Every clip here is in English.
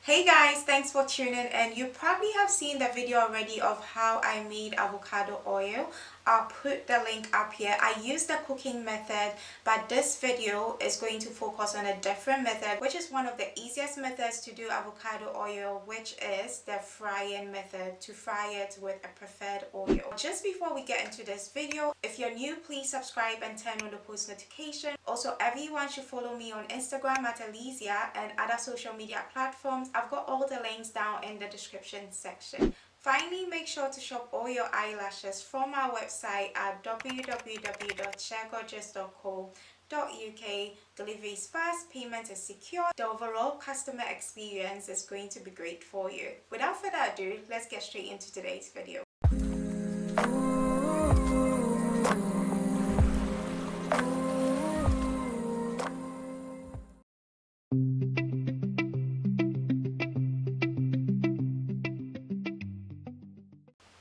Hey guys, thanks for tuning in. You probably have seen the video already of how I made avocado oil. I'll put the link up here. I used the cooking method, but this video is going to focus on a different method, which is one of the easiest methods to do avocado oil, which is the frying method, to fry it with a preferred oil. Just before we get into this video, if you're new, please subscribe and turn on the post notification. Also, everyone should follow me on Instagram at Alizia and other social media platforms. I've got all the links down in the description section. Finally, make sure to shop all your eyelashes from our website at www.sharegorgeous.co.uk. Delivery is fast, payment is secure. The overall customer experience is going to be great for you. Without further ado, let's get straight into today's video.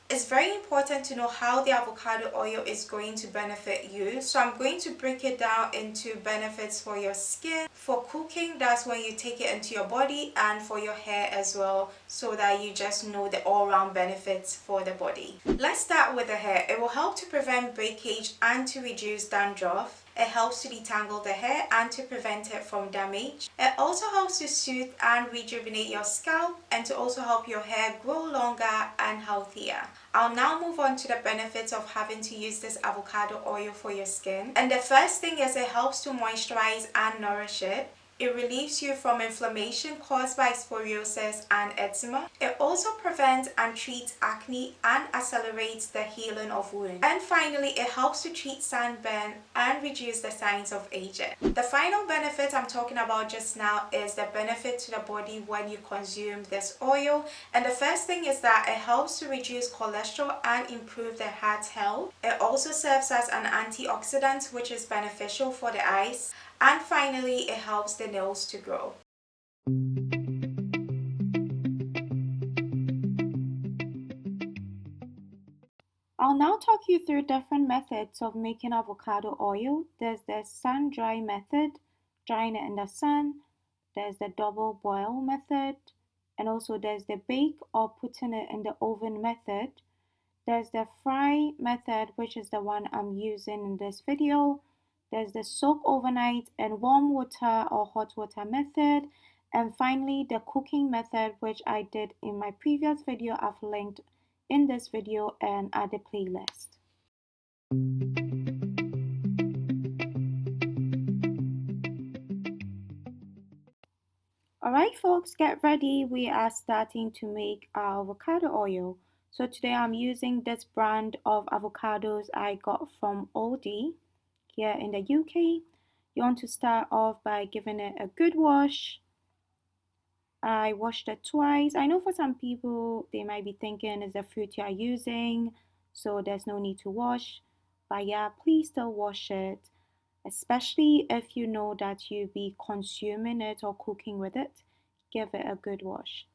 It's very important to know how the avocado oil is going to benefit you. So I'm going to break it down into benefits for your skin. For cooking, that's when you take it into your body, and for your hair as well, so that you just know the all-round benefits for the body. Let's start with the hair. It will help to prevent breakage and to reduce dandruff. It helps to detangle the hair and to prevent it from damage. It also helps to soothe and rejuvenate your scalp and to also help your hair grow longer and healthier. I'll now move on to the benefits of having to use this avocado oil for your skin. And the first thing is it helps to moisturize and nourish it. It relieves you from inflammation caused by scoliosis and eczema. It also prevents and treats acne and accelerates the healing of wounds. And finally, it helps to treat sunburn and reduce the signs of aging. The final benefit I'm talking about just now is the benefit to the body when you consume this oil. And the first thing is that it helps to reduce cholesterol and improve the heart health. It also serves as an antioxidant, which is beneficial for the eyes. And finally, it helps the nails to grow. I'll now talk you through different methods of making avocado oil. There's the sun dry method, drying it in the sun. There's the double boil method. And also there's the bake or putting it in the oven method. There's the fry method, which is the one I'm using in this video. There's the soak overnight and warm water or hot water method. And finally, the cooking method, which I did in my previous video. I've linked in this video and at the playlist. Alright folks, get ready. We are starting to make our avocado oil. So today I'm using this brand of avocados I got from Aldi here in the UK. You want to start off by giving it a good wash. I washed it twice. I know for some people they might be thinking it's the fruit you are using, so there's no need to wash. But yeah, please still wash it, especially if you know that you'll be consuming it or cooking with it. Give it a good wash.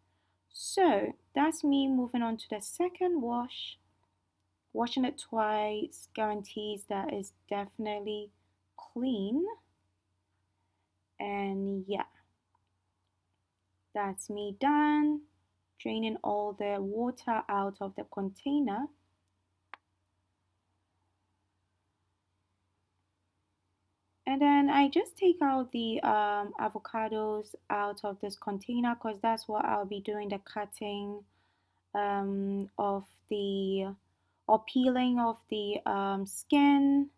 So that's me moving on to the second wash. Washing it twice guarantees that it's definitely clean. And yeah, that's me done. Draining all the water out of the container. And then I just take out the avocados out of this container because that's what I'll be doing the cutting of the or peeling of the skin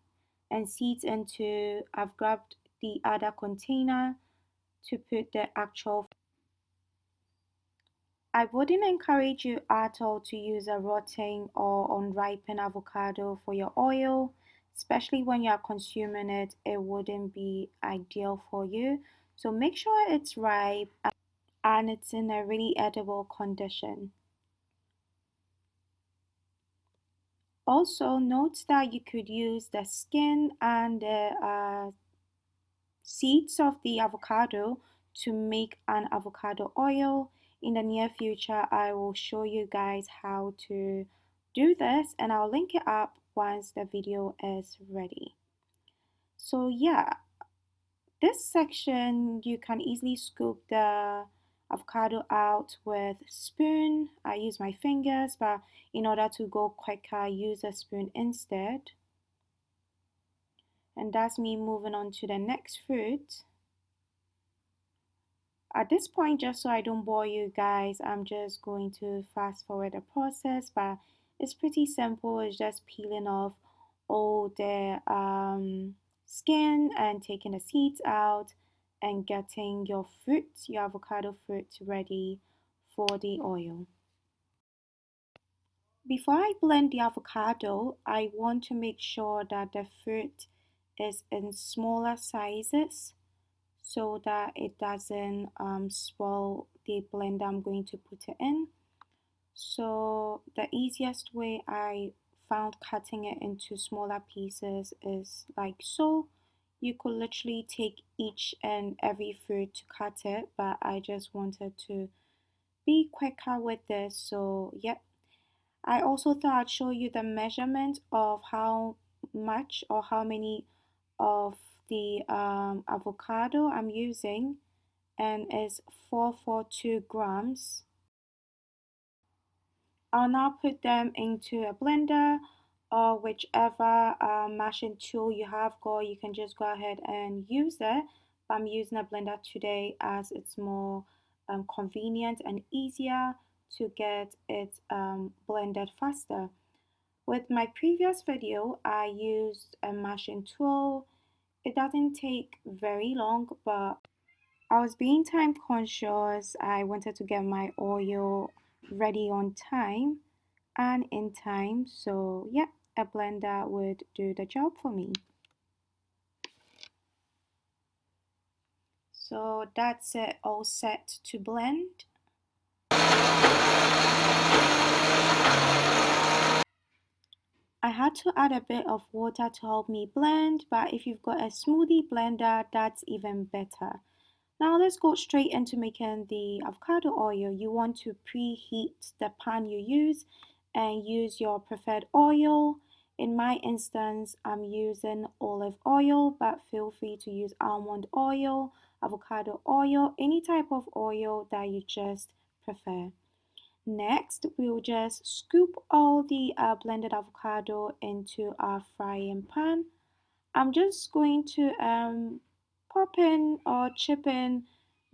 and seeds into. I've grabbed the other container to put the actual. I wouldn't encourage you at all to use a rotten or unripened avocado for your oil, especially when you are consuming it. It wouldn't be ideal for you. So make sure it's ripe and it's in a really edible condition. Also, note that you could use the skin and the seeds of the avocado to make an avocado oil. In the near future, I will show you guys how to do this, and I'll link it up once the video is ready. So yeah, this section you can easily scoop the avocado out with spoon. I use my fingers, but in order to go quicker, I use a spoon instead. And that's me moving on to the next fruit. At this point, just so I don't bore you guys, I'm just going to fast forward the process, but it's pretty simple. It's just peeling off all the skin and taking the seeds out and getting your fruit, your avocado fruit, ready for the oil. Before I blend the avocado, I want to make sure that the fruit is in smaller sizes so that it doesn't spoil the blend I'm going to put it in. So the easiest way I found cutting it into smaller pieces is like so. You could literally take each and every fruit to cut it, but I just wanted to be quicker with this. So yep. I also thought I'd show you the measurement of how much or how many of the avocado I'm using, and it's 442 grams. I'll now put them into a blender or whichever mashing tool you have got. You can just go ahead and use it. But I'm using a blender today as it's more convenient and easier to get it blended faster. With my previous video, I used a mashing tool. It doesn't take very long, but I was being time conscious. I wanted to get my oil ready on time and in time. So yeah, a blender would do the job for me. So that's it, all set to blend. I had to add a bit of water to help me blend, but if you've got a smoothie blender, that's even better. Now let's go straight into making the avocado oil. You want to preheat the pan you use and use your preferred oil. In my instance, I'm using olive oil, but feel free to use almond oil, avocado oil, any type of oil that you just prefer. Next, we'll just scoop all the blended avocado into our frying pan. I'm just going to pop in or chip in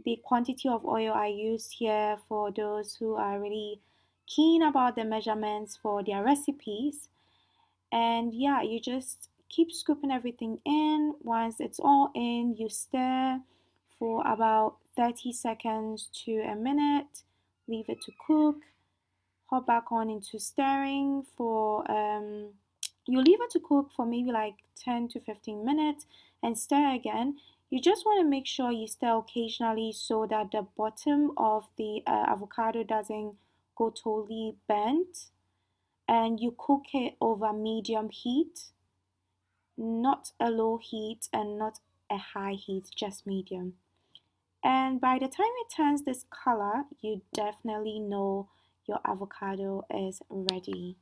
the quantity of oil I used here for those who are really keen about the measurements for their recipes. And yeah, you just keep scooping everything in. Once it's all in, you stir for about 30 seconds to a minute, leave it to cook, hop back on into stirring for you leave it to cook for maybe like 10 to 15 minutes and stir again. You just want to make sure you stir occasionally so that the bottom of the avocado doesn't go totally burnt, and you cook it over medium heat, not a low heat and not a high heat, just medium. And by the time it turns this color, you definitely know your avocado is ready.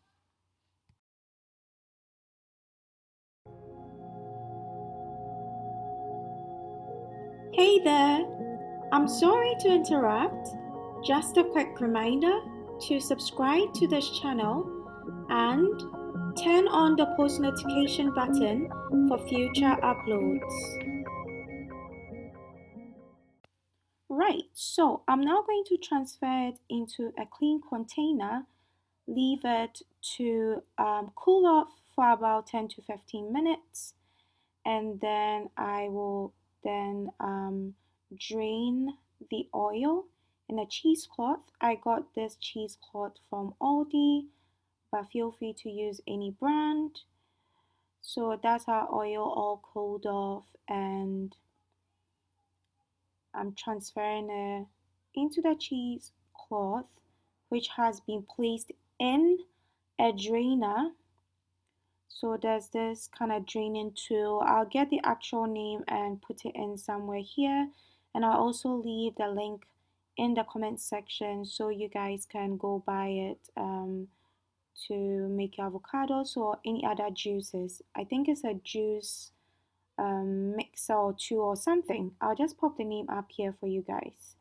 Hey there! I'm sorry to interrupt. Just a quick reminder to subscribe to this channel and turn on the post notification button for future uploads. Right, so I'm now going to transfer it into a clean container, leave it to cool off for about 10 to 15 minutes, and then I will then drain the oil in a cheesecloth. I got this cheesecloth from Aldi, but feel free to use any brand. So that's our oil all cooled off, and I'm transferring it into the cheesecloth, which has been placed in a drainer. So there's this kind of draining tool. I'll get the actual name and put it in somewhere here, and I'll also leave the link in the comment section so you guys can go buy it to make your avocados or any other juices. I think it's a juice mixer or two or something. I'll just pop the name up here for you guys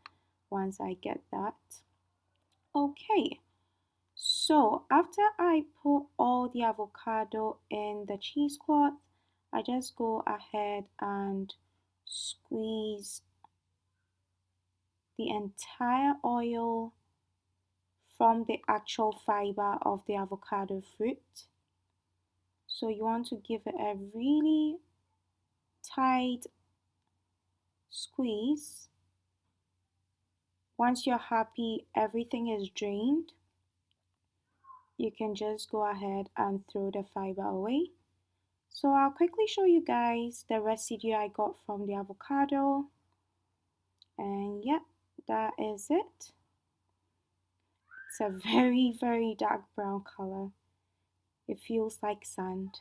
once I get that. Okay, so after I put all the avocado in the cheesecloth, I just go ahead and squeeze the entire oil from the actual fiber of the avocado fruit. So you want to give it a really tight squeeze. Once you're happy everything is drained, you can just go ahead and throw the fiber away. So I'll quickly show you guys the residue I got from the avocado. And yeah, that is it. It's a very dark brown color. It feels like sand.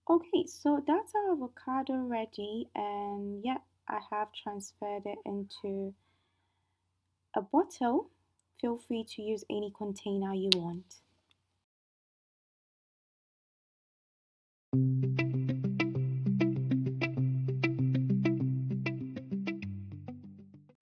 Okay, so that's our avocado ready, and yeah, I have transferred it into a bottle. Feel free to use any container you want.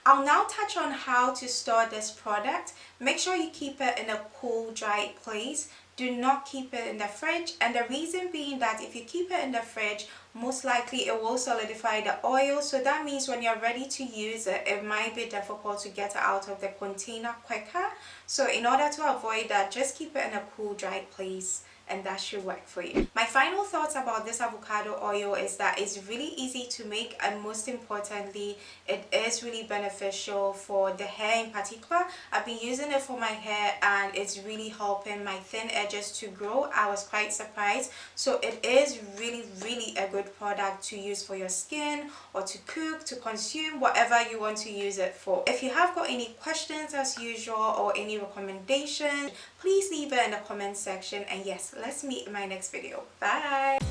I'll now touch on how to store this product. Make sure you keep it in a cool, dry place. Do not keep it in the fridge, and the reason being that if you keep it in the fridge, most likely it will solidify the oil, so that means when you're ready to use it, it might be difficult to get it out of the container quicker. So in order to avoid that, just keep it in a cool, dry place, and that should work for you. My final thoughts about this avocado oil is that it's really easy to make, and most importantly, it is really beneficial for the hair in particular. I've been using it for my hair and it's really helping my thin edges to grow. I was quite surprised. So it is really a good product to use for your skin, or to cook, to consume, whatever you want to use it for. If you have got any questions as usual or any recommendations, please leave it in the comment section, and yes, let's meet in my next video. Bye.